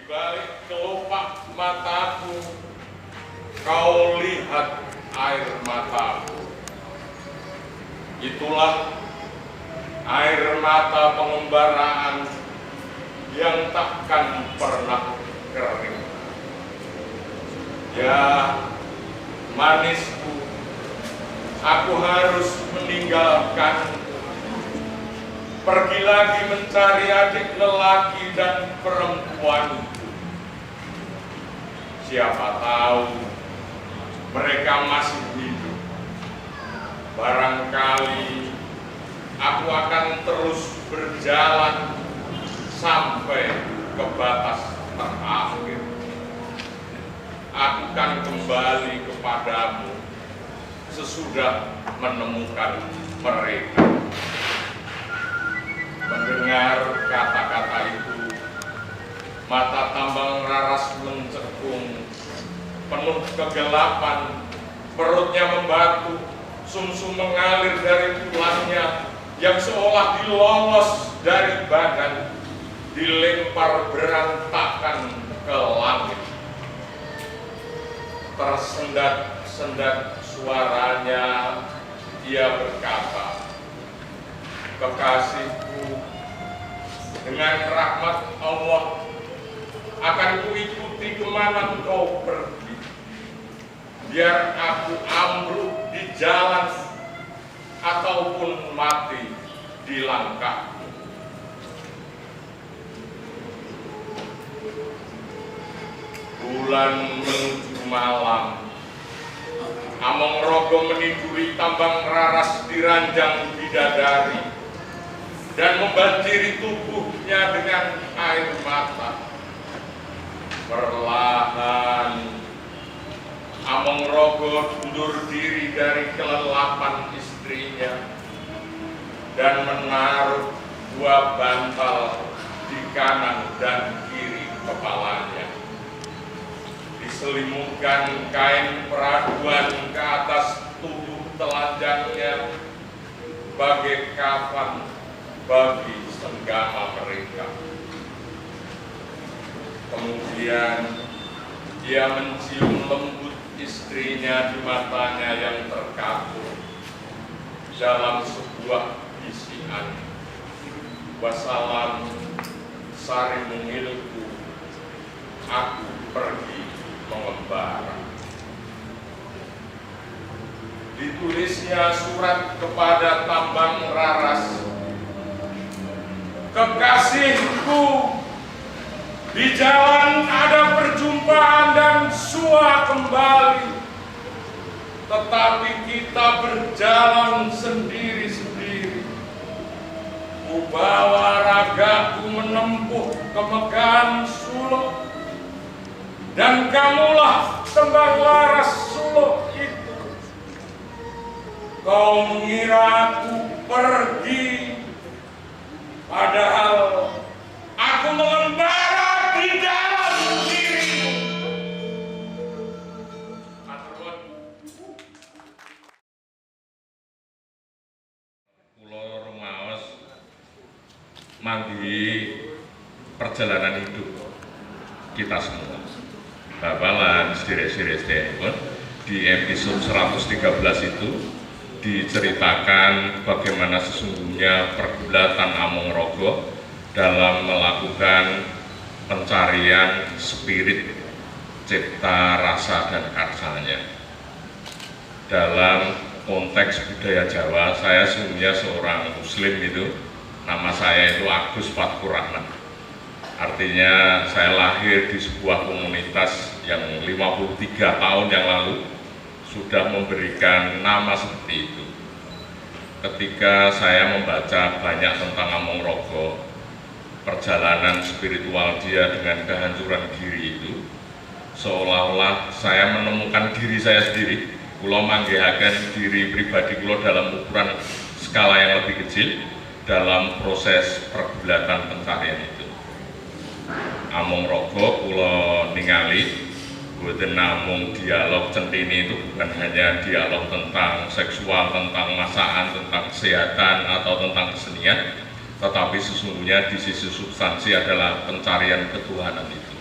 balik kelopak mataku, kau lihat air mataku. Itulah air mata pengembaraan yang takkan pernah kering. Ya, manisku, aku harus meninggalkan. Pergi lagi mencari adik lelaki dan perempuan. Siapa tahu mereka masih hidup. Barangkali aku akan terus berjalan sampai ke batas terakhir. Aku akan kembali kepadamu sesudah menemukan mereka. Mendengar kata-kata itu, mata Tambang Raras mencekung, penuh kegelapan, perutnya membatu, sumsum mengalir dari tulangnya yang seolah dilolos dari badan, dilempar berantakan ke langit. Tersendat-sendat suaranya, ia berkata, "Kekasihku, dengan rahmat Allah akan kuikuti kemana engkau pergi. Biar aku ambruk di jalan ataupun mati di langkahmu." Bulan menuju malam, Amongrogo meniduri Tambang Raras di ranjang bidadari dan membanjiri tubuhnya dengan air mata. Perlahan Amongrogo undur diri dari kelelapan istrinya dan menaruh dua bantal di kanan dan kiri kepalanya. Diselimutkan kain peraduan ke atas tubuh telanjangnya bagai kafan bagi senggama mereka. Kemudian ia mencium lembut istrinya di matanya yang terkabur dalam sebuah bisikan. "Wassalam sari mungilku, aku pergi mengembara." Ditulisnya surat kepada Tambang Raras, "Kekasihku, di jalan ada perjumpaan dan sua kembali, tetapi kita berjalan sendiri-sendiri. Kubawa ragaku menempuh kemegahan Sulo, dan kamulah Tambang Raras Sulo itu. Kau mengira aku pergi, padahal aku mengembara di dalam dirimu." Kulo rumaos manggi perjalanan hidup kita semua. Bapalan sedherek-sedherek pun di episode 113 itu diceritakan bagaimana sesungguhnya pergulatan Amongrogo dalam melakukan pencarian spirit cipta, rasa, dan karsanya. Dalam konteks budaya Jawa, saya sesungguhnya seorang muslim itu, nama saya itu Agus Fatkur Rahman. Artinya saya lahir di sebuah komunitas yang 53 tahun yang lalu sudah memberikan nama seperti itu. Ketika saya membaca banyak tentang Amongrogo, perjalanan spiritual dia dengan kehancuran diri itu, seolah-olah saya menemukan diri saya sendiri. Kulo manggihaken diri pribadi kulo dalam ukuran skala yang lebih kecil dalam proses pergulatan pencarian itu. Amongrogo kulo ningali boten namung dialog centini itu bukan hanya dialog tentang seksual, tentang masakan, tentang kesehatan atau tentang kesenian, tetapi sesungguhnya di sisi substansi adalah pencarian ketuhanan itu.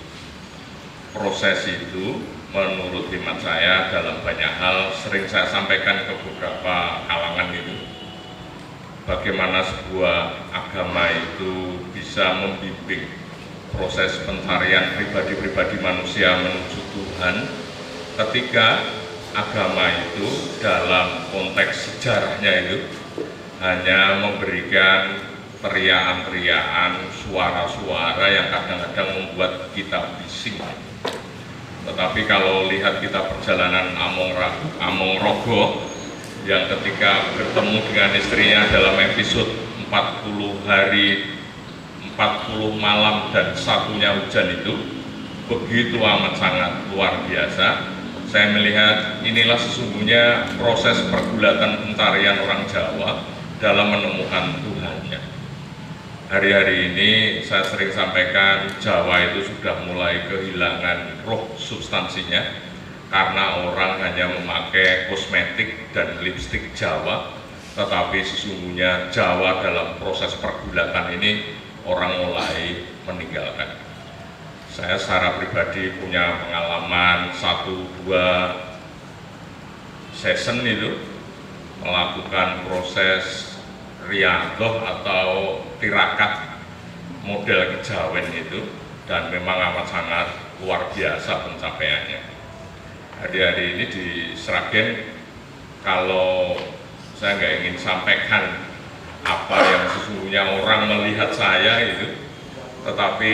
proses itu menurut hemat saya dalam banyak hal sering saya sampaikan ke beberapa kalangan itu, bagaimana sebuah agama itu bisa membimbing proses pencarian pribadi-pribadi manusia menuju Tuhan ketika agama itu dalam konteks sejarahnya itu hanya memberikan teriakan-teriakan, suara-suara yang kadang-kadang membuat kita bising. Tetapi kalau lihat kita perjalanan Among Rogo yang ketika bertemu dengan istrinya dalam episode 40 hari 40 malam dan satunya hujan itu begitu amat sangat luar biasa. Saya melihat inilah sesungguhnya proses pergulatan pencarian orang Jawa dalam menemukan Tuhannya. Hari-hari ini saya sering sampaikan Jawa itu sudah mulai kehilangan roh substansinya karena orang hanya memakai kosmetik dan lipstik Jawa, tetapi sesungguhnya Jawa dalam proses pergulatan ini orang mulai meninggalkan. Saya secara pribadi punya pengalaman 1-2 season itu melakukan proses riadoh atau tirakat model kejawen itu, dan memang amat sangat luar biasa pencapaiannya. Hari-hari ini di Sragen, kalau saya nggak ingin sampaikan apa yang sesungguhnya orang melihat saya itu, tetapi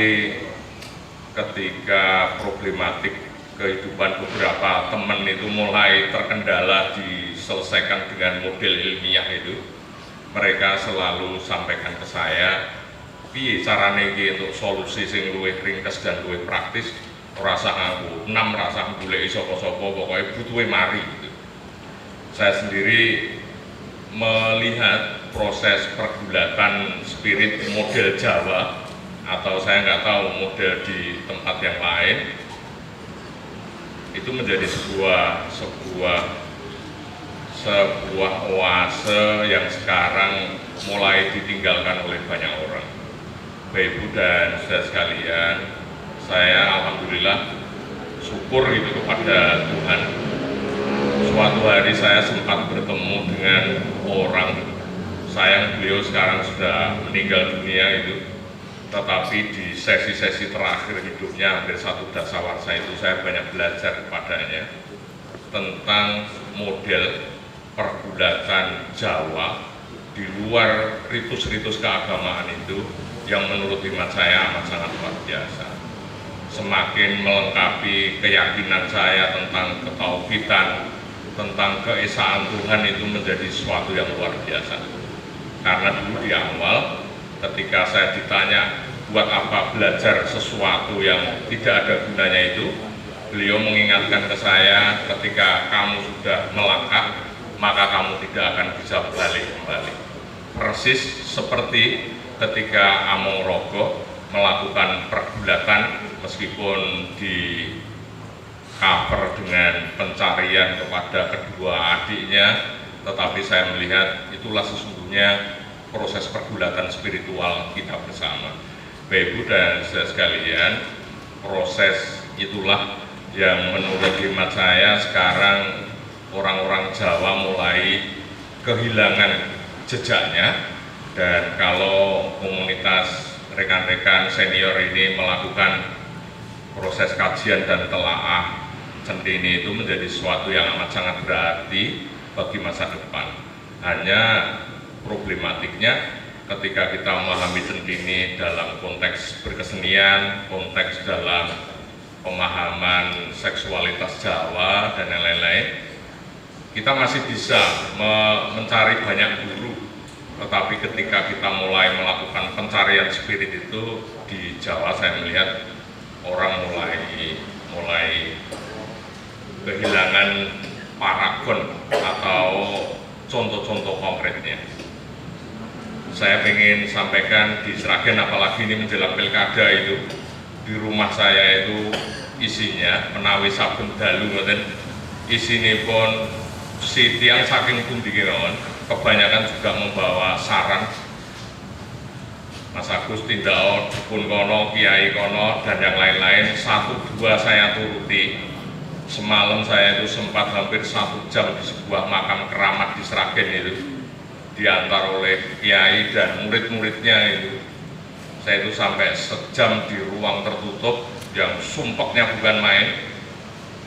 ketika problematik kehidupan beberapa teman itu mulai terkendala diselesaikan dengan model ilmiah itu, mereka selalu sampaikan ke saya, piye carane iki untuk solusi sing luwih ringkes dan luwih praktis, ora usah nganggo 6, ora usah goleki sapa-sapa, pokoke butuhe mari gitu. Saya sendiri melihat proses pergulatan spirit model Jawa, atau saya nggak tahu model di tempat yang lain, itu menjadi sebuah oase yang sekarang mulai ditinggalkan oleh banyak orang. Bapak Ibu dan saudara sekalian, saya alhamdulillah syukur gitu kepada Tuhan. Suatu hari saya sempat bertemu dengan orang, sayang beliau sekarang sudah meninggal dunia itu, tetapi di sesi-sesi terakhir hidupnya hampir 1 dasawarsa itu saya banyak belajar kepadanya tentang model pergulatan Jawa di luar ritus-ritus keagamaan itu yang menurut hemat saya amat sangat luar biasa. Semakin melengkapi keyakinan saya tentang ketauhidan, tentang keesaan Tuhan itu menjadi sesuatu yang luar biasa. Karena dulu di awal ketika saya ditanya buat apa belajar sesuatu yang tidak ada gunanya itu, beliau mengingatkan ke saya, ketika kamu sudah melangkah maka kamu tidak akan bisa balik kembali. Persis seperti ketika Among Rogo melakukan pergulatan, meskipun di cover dengan pencarian kepada kedua adiknya, tetapi saya melihat itulah sesungguhnya proses pergulatan spiritual kita bersama. Bapak Ibu dan saudara sekalian, proses itulah yang menurut hemat saya sekarang orang-orang Jawa mulai kehilangan jejaknya. Dan kalau komunitas rekan-rekan senior ini melakukan proses kajian dan telaah Centini itu menjadi sesuatu yang amat sangat berarti bagi masa depan. Hanya problematiknya ketika kita memahami Centini dalam konteks berkesenian, konteks dalam pemahaman seksualitas Jawa dan yang lain-lain, kita masih bisa mencari banyak guru, tetapi ketika kita mulai melakukan pencarian spirit itu di Jawa, saya melihat orang mulai kehilangan paragon atau contoh-contoh konkretnya. Saya ingin sampaikan di Sragen, apalagi ini menjelang pilkada itu, di rumah saya itu isinya menawi saben dalu ngoten, isinipun si tiang saking pundi kemawon, kebanyakan juga membawa sarang Mas Agus tindak dukun kono, kiai kono, dan yang lain-lain, 1-2 saya turuti. Semalam saya itu sempat hampir 1 jam di sebuah makam keramat di Sragen itu, diantar oleh kiai dan murid-muridnya itu. Saya itu sampai sejam di ruang tertutup yang sumpeknya bukan main.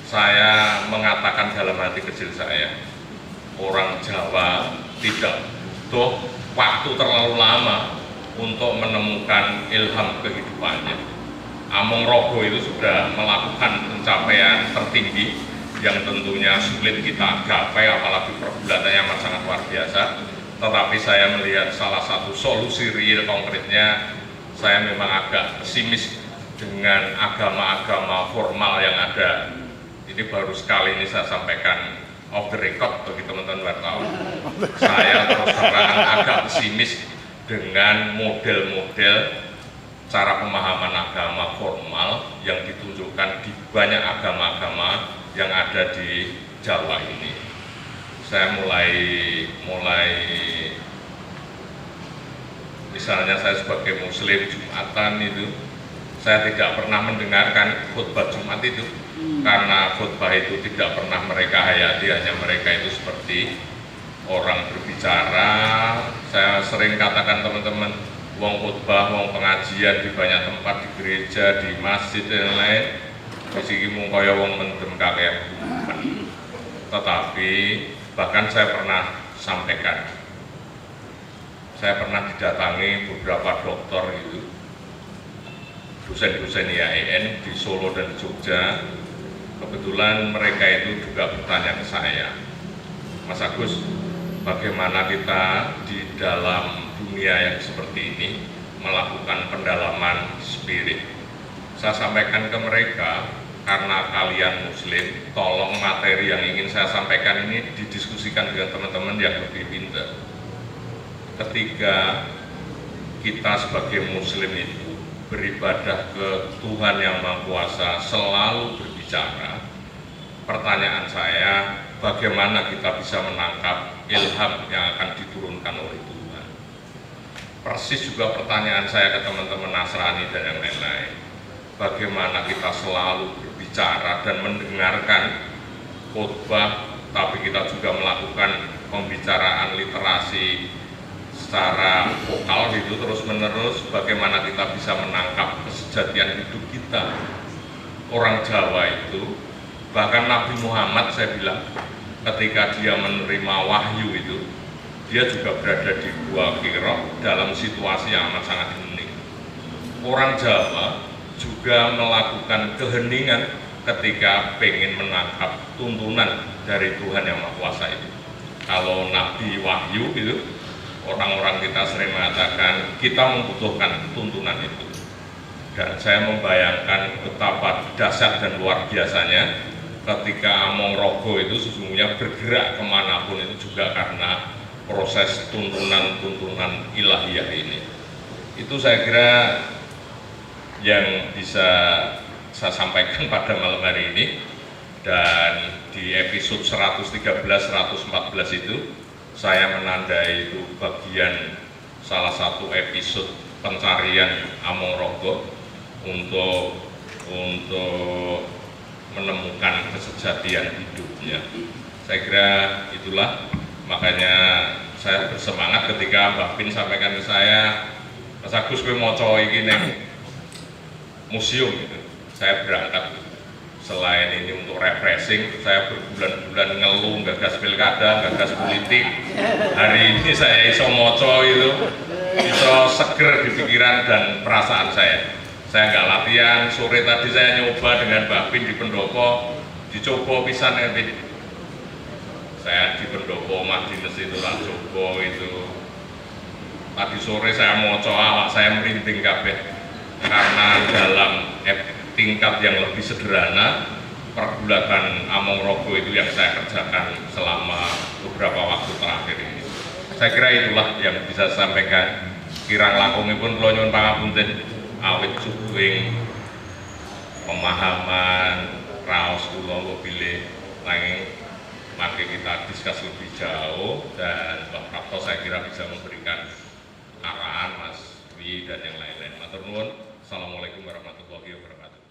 Saya mengatakan dalam hati kecil saya, orang Jawa tidak butuh waktu terlalu lama untuk menemukan ilham kehidupannya. Among-Rogo itu sudah melakukan pencapaian tertinggi yang tentunya sulit kita gapai, apalagi perbulannya yang sangat luar biasa. Tetapi saya melihat salah satu solusi real konkretnya, saya memang agak pesimis dengan agama-agama formal yang ada. Ini baru sekali ini saya sampaikan off the record bagi teman-teman wartawan. Saya terus terang agak pesimis dengan model-model cara pemahaman agama formal yang ditunjukkan di banyak agama-agama yang ada di Jawa ini. Saya mulai misalnya saya sebagai muslim Jumatan itu, saya tidak pernah mendengarkan khutbah Jumat itu, karena khutbah itu tidak pernah mereka hayati, hanya mereka itu seperti orang berbicara. Saya sering katakan teman-teman, wong khutbah, wong pengajian di banyak tempat, di gereja, di masjid dan lain, mesti mung kaya wong mendem kakek. Tetapi bahkan saya pernah sampaikan, saya pernah didatangi beberapa dokter itu, dosen-dosen IAIN di Solo dan di Jogja. Kebetulan mereka itu juga bertanya ke saya, Mas Agus, bagaimana kita di dalam dunia yang seperti ini melakukan pendalaman spirit? Saya sampaikan ke mereka, karena kalian muslim, tolong materi yang ingin saya sampaikan ini didiskusikan dengan teman-teman yang lebih pintar. Ketika kita sebagai muslim itu beribadah ke Tuhan yang Maha Kuasa, selalu berbicara, pertanyaan saya, bagaimana kita bisa menangkap ilham yang akan diturunkan oleh Tuhan? Persis juga pertanyaan saya ke teman-teman Nasrani dan yang lain-lain, bagaimana kita selalu berbicara dan mendengarkan khotbah, tapi kita juga melakukan pembicaraan literasi secara vokal gitu terus-menerus, bagaimana kita bisa menangkap kesejatian hidup kita. Orang Jawa itu, bahkan Nabi Muhammad, saya bilang, ketika dia menerima wahyu itu, dia juga berada di Gua Hira dalam situasi yang amat sangat hening. Orang Jawa juga melakukan keheningan ketika pengen menangkap tuntunan dari Tuhan yang Maha Kuasa itu. Kalau Nabi wahyu itu, orang-orang kita sering mengatakan kita membutuhkan tuntunan itu. Dan saya membayangkan betapa dahsyat dan luar biasanya ketika Among-Rogo itu sesungguhnya bergerak kemanapun itu juga karena proses tuntunan ilahiyah ini. Itu saya kira yang bisa saya sampaikan pada malam hari ini. Dan di episode 113, 114 itu saya menandai itu bagian salah satu episode pencarian Among-Rogo untuk menemukan kesejatian hidupnya. Saya kira itulah, makanya saya bersemangat ketika Mbak Pin sampaikan ke saya, Mas Agus kowe maca iki ning museum gitu. Saya berangkat selain ini untuk refreshing, saya berbulan-bulan ngeluh, gagas pilkada, gagas politik. Hari ini saya iso moco itu, iso seger di pikiran dan perasaan saya. Saya nggak latihan, sore tadi saya nyoba dengan Mbak Pin di Pendopo, dicoba pisan nanti. Saya di Pendopo, Madines itu lah coba itu. Tadi sore saya moco, awak saya merinding kabeh karena dalam tingkat yang lebih sederhana, pergulatan Among-Rogo itu yang saya kerjakan selama beberapa waktu terakhir ini. Saya kira itulah yang bisa saya sampaikan. Kirang langkungipun kula nyuwun pangapunten awit subuhing pemahaman raos kula pilih nanging mari kita diskus lebih jauh, dan Pak Prapto saya kira bisa memberikan arahan, Mas Dwi dan yang lain-lain. Matur nuwun. Assalamualaikum warahmatullahi wabarakatuh.